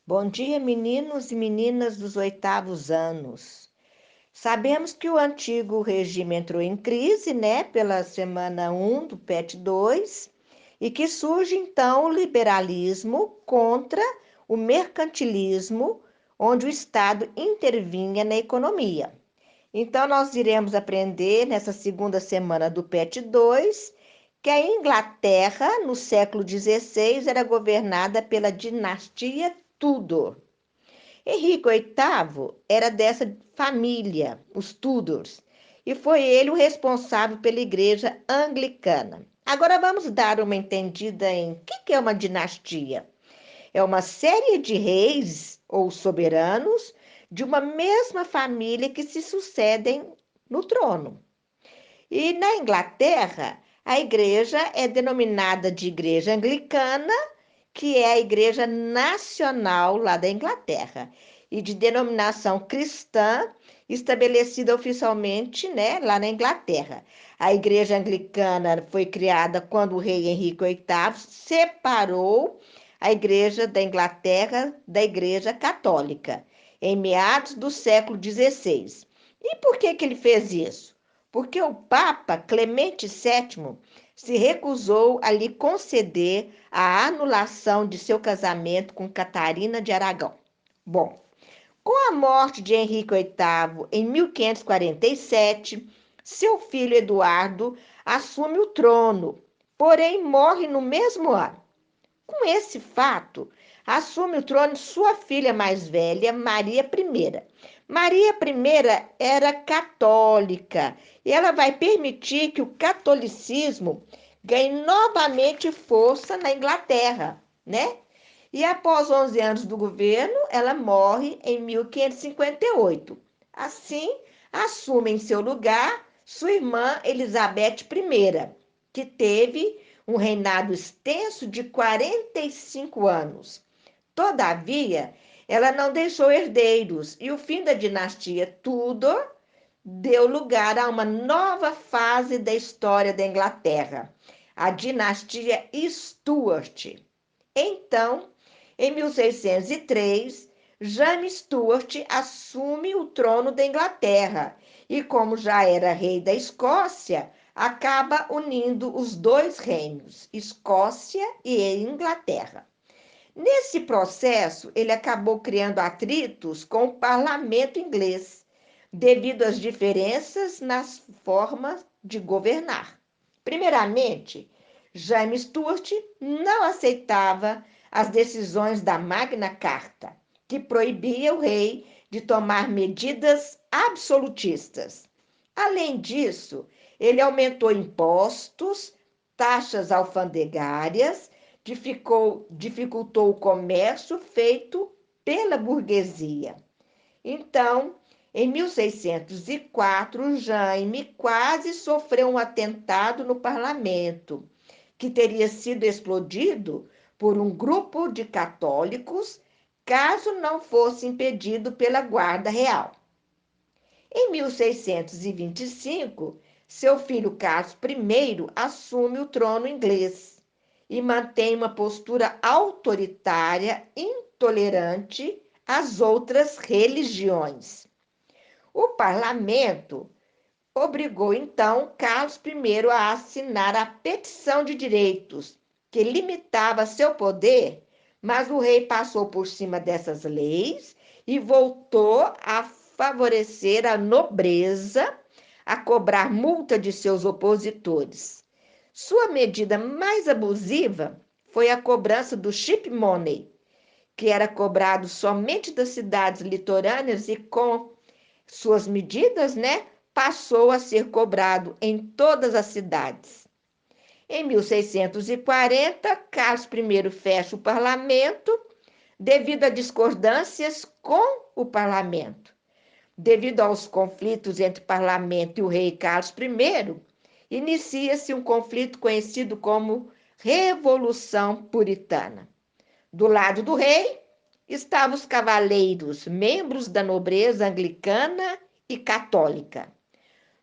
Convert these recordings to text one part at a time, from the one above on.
Bom dia, meninos e meninas dos oitavos anos. Sabemos que o antigo regime entrou em crise, né, pela semana 1 do PET 2, e que surge então o liberalismo contra o mercantilismo, onde o Estado intervinha na economia. Então, nós iremos aprender nessa segunda semana do PET 2 que a Inglaterra, no século XVI, era governada pela dinastia Tudor. Henrique VIII era dessa família, os Tudors, e foi ele o responsável pela Igreja Anglicana. Agora vamos dar uma entendida em o que é uma dinastia. É uma série de reis ou soberanos de uma mesma família que se sucedem no trono. E na Inglaterra, a igreja é denominada de Igreja Anglicana, que é a igreja nacional lá da Inglaterra, e de denominação cristã, estabelecida oficialmente, né, lá na Inglaterra. A igreja anglicana foi criada quando o rei Henrique VIII separou a igreja da Inglaterra da igreja católica, em meados do século XVI. E por que ele fez isso? Porque o Papa Clemente VII se recusou a lhe conceder a anulação de seu casamento com Catarina de Aragão. Bom, com a morte de Henrique VIII em 1547, seu filho Eduardo assume o trono, porém morre no mesmo ano. Com esse fato, assume o trono sua filha mais velha, Maria I. Maria I era católica e ela vai permitir que o catolicismo ganhe novamente força na Inglaterra, né? E após 11 anos do governo, ela morre em 1558. Assim, assume em seu lugar sua irmã Elizabeth I, que teve um reinado extenso de 45 anos. Todavia, ela não deixou herdeiros e o fim da dinastia Tudor deu lugar a uma nova fase da história da Inglaterra, a dinastia Stuart. Então, em 1603, James Stuart assume o trono da Inglaterra e, como já era rei da Escócia, acaba unindo os dois reinos, Escócia e Inglaterra. Nesse processo, ele acabou criando atritos com o parlamento inglês, devido às diferenças nas formas de governar. Primeiramente, James Stuart não aceitava as decisões da Magna Carta, que proibia o rei de tomar medidas absolutistas. Além disso, ele aumentou impostos, taxas alfandegárias, dificultou o comércio feito pela burguesia. Então, em 1604, Jaime quase sofreu um atentado no parlamento, que teria sido explodido por um grupo de católicos, caso não fosse impedido pela Guarda Real. Em 1625, seu filho Carlos I assume o trono inglês e mantém uma postura autoritária, intolerante às outras religiões. O parlamento obrigou então Carlos I a assinar a Petição de Direitos, que limitava seu poder, mas o rei passou por cima dessas leis e voltou a favorecer a nobreza, a cobrar multa de seus opositores. Sua medida mais abusiva foi a cobrança do ship money, que era cobrado somente das cidades litorâneas e com suas medidas, né, passou a ser cobrado em todas as cidades. Em 1640, Carlos I fecha o parlamento devido a discordâncias com o parlamento. Devido aos conflitos entre o parlamento e o rei Carlos I, inicia-se um conflito conhecido como Revolução Puritana. Do lado do rei estavam os cavaleiros, membros da nobreza anglicana e católica.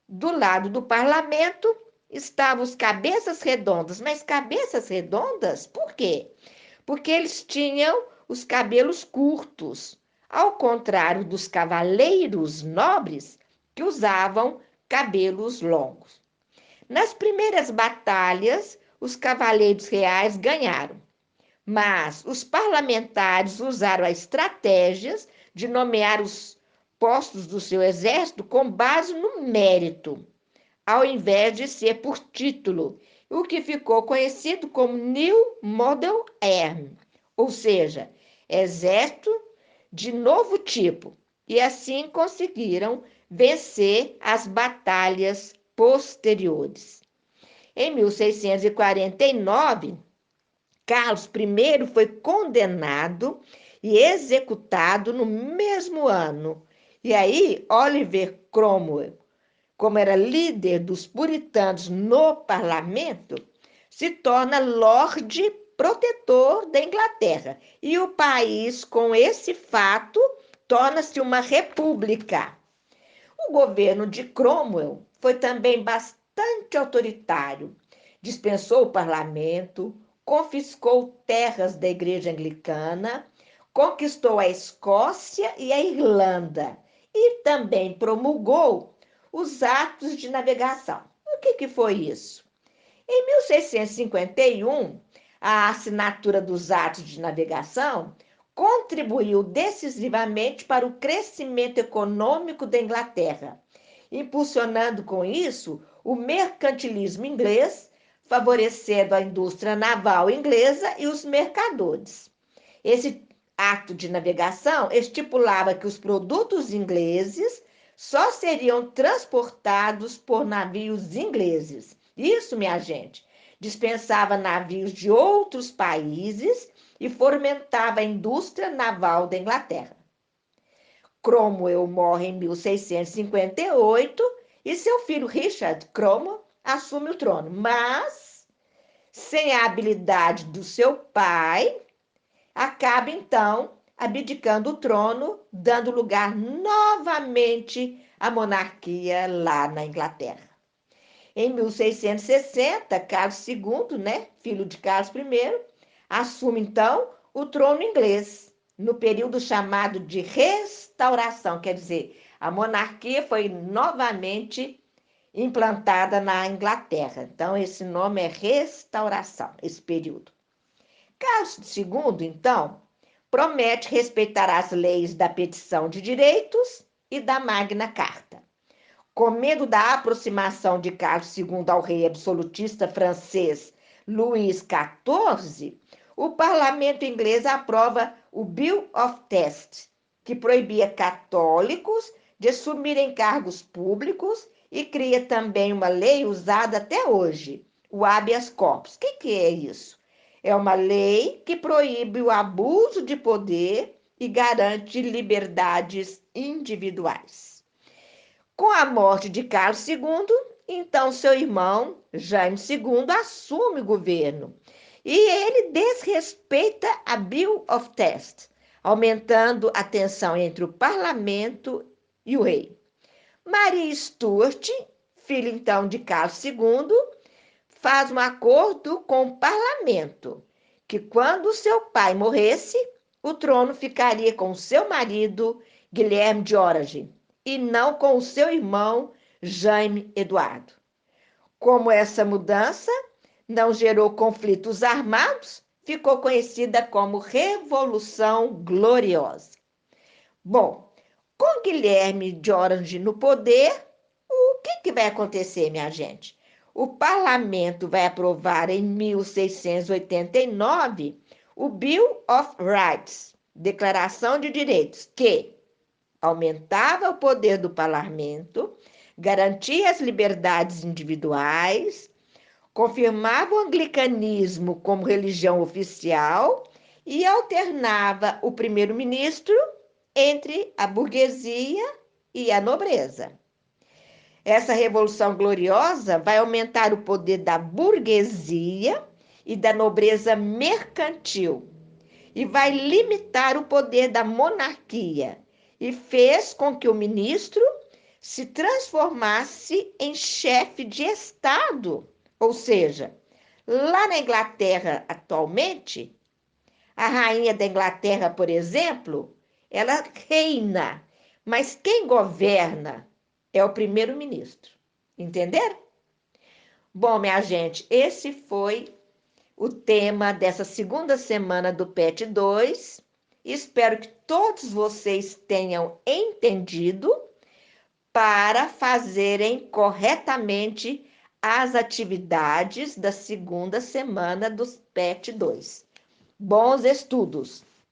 Do lado do parlamento estavam os cabeças redondas. Mas cabeças redondas, por quê? Porque eles tinham os cabelos curtos, ao contrário dos cavaleiros nobres que usavam cabelos longos. Nas primeiras batalhas, os cavaleiros reais ganharam, mas os parlamentares usaram as estratégias de nomear os postos do seu exército com base no mérito, ao invés de ser por título, o que ficou conhecido como New Model Army, ou seja, exército de novo tipo, e assim conseguiram vencer as batalhas posteriores. Em 1649, Carlos I foi condenado e executado no mesmo ano. E aí, Oliver Cromwell, como era líder dos puritanos no parlamento, se torna Lorde Protetor da Inglaterra. E o país, com esse fato, torna-se uma república. O governo de Cromwell foi também bastante autoritário. Dispensou o parlamento, confiscou terras da igreja anglicana, conquistou a Escócia e a Irlanda e também promulgou os atos de navegação. O que foi isso? Em 1651, a assinatura dos atos de navegação contribuiu decisivamente para o crescimento econômico da Inglaterra, impulsionando com isso o mercantilismo inglês, favorecendo a indústria naval inglesa e os mercadores. Esse ato de navegação estipulava que os produtos ingleses só seriam transportados por navios ingleses. Isso, minha gente, dispensava navios de outros países e fomentava a indústria naval da Inglaterra. Cromwell morre em 1658 e seu filho Richard Cromwell assume o trono, mas sem a habilidade do seu pai, acaba então abdicando o trono, dando lugar novamente à monarquia lá na Inglaterra. Em 1660, Carlos II, filho de Carlos I, assume então o trono inglês, no período chamado de restauração, quer dizer, a monarquia foi novamente implantada na Inglaterra. Então, esse nome é restauração, esse período. Carlos II, então, promete respeitar as leis da petição de direitos e da Magna Carta. Com medo da aproximação de Carlos II ao rei absolutista francês Luís XIV, o parlamento inglês aprova o Bill of Test, que proibia católicos de assumirem cargos públicos e cria também uma lei usada até hoje, o habeas corpus. O que é isso? É uma lei que proíbe o abuso de poder e garante liberdades individuais. Com a morte de Carlos II, então seu irmão, Jaime II, assume o governo e ele desrespeita a Bill of Test, aumentando a tensão entre o parlamento e o rei. Maria Stuart, filha então de Carlos II, faz um acordo com o parlamento, que quando seu pai morresse, o trono ficaria com seu marido, Guilherme de Orange, e não com o seu irmão, Jaime Eduardo. Como essa mudança não gerou conflitos armados, ficou conhecida como Revolução Gloriosa. Bom, com Guilherme de Orange no poder, o que vai acontecer, minha gente? O parlamento vai aprovar em 1689 o Bill of Rights, Declaração de Direitos, que aumentava o poder do parlamento, garantia as liberdades individuais, confirmava o anglicanismo como religião oficial e alternava o primeiro-ministro entre a burguesia e a nobreza. Essa revolução gloriosa vai aumentar o poder da burguesia e da nobreza mercantil e vai limitar o poder da monarquia e fez com que o ministro se transformasse em chefe de Estado. Ou seja, lá na Inglaterra atualmente, A rainha da Inglaterra, por exemplo, ela reina, mas quem governa é o primeiro-ministro. Entenderam? Bom, minha gente, esse foi o tema dessa segunda semana do PET 2. Espero que todos vocês tenham entendido para fazerem corretamente as atividades da segunda semana do PET 2. Bons estudos!